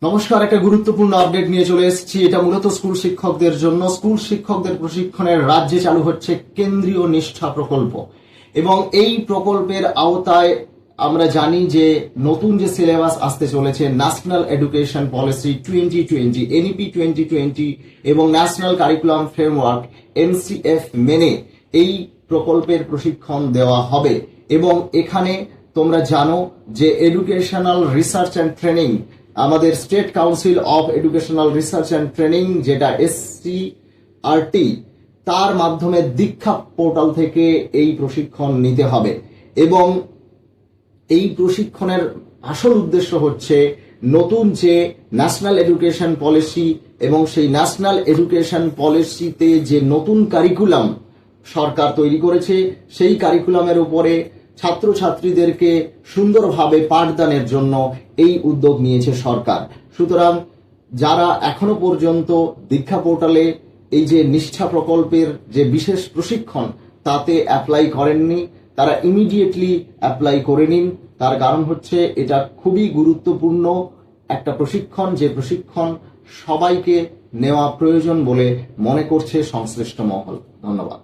নমস্কার, একটা গুরুত্বপূর্ণ আপডেট নিয়ে চলে এসেছি। এটা মূলত স্কুল শিক্ষকদের জন্য। স্কুল শিক্ষকদের প্রশিক্ষণের রাজ্যে চালু হচ্ছে কেন্দ্রীয় নিষ্ঠা প্রকল্প, এবং এই প্রকল্পের আওতায় আমরা জানি যে নতুন যে সিলেবাস আসতে চলেছে, ন্যাশনাল এডুকেশন পলিসি 2020, এনইপি 2020 এবং ন্যাশনাল কারিকুলাম ফ্রেমওয়ার্ক এনসিএফ মেনে এই প্রকল্পের প্রশিক্ষণ দেওয়া হবে। এবং এখানে তোমরা জানো যে এডুকেশনাল রিসার্চ অ্যান্ড ট্রেনিং, আমাদের state council of educational research and training, যেটা SCRT, তার মাধ্যমে দীক্ষা পোর্টাল থেকে এই প্রশিক্ষণ নিতে হবে। এবং এই প্রশিক্ষণের আসল উদ্দেশ্য হচ্ছে নতুন যে ন্যাশনাল এডুকেশন পলিসি এবং সেই ন্যাশনাল এডুকেশন পলিসিতে যে নতুন কারিকুলাম সরকার তৈরি করেছে, সেই কারিকুলামের উপরে ছাত্রছাত্রীদেরকে সুন্দরভাবে পাঠদানের জন্য এই উদ্যোগ নিয়েছে সরকার। সুতরাং যারা এখনো পর্যন্ত দীক্ষা পোর্টালে এই যে নিষ্ঠা প্রকল্পের যে বিশেষ প্রশিক্ষণ তাতে অ্যাপ্লাই করেননি, তারা ইমিডিয়েটলি অ্যাপ্লাই করে নিন। তার কারণ হচ্ছে এটা খুবই গুরুত্বপূর্ণ একটা প্রশিক্ষণ, যে প্রশিক্ষণ সবাইকে নেওয়া প্রয়োজন বলে মনে করছে সংশ্লিষ্ট মহল। ধন্যবাদ।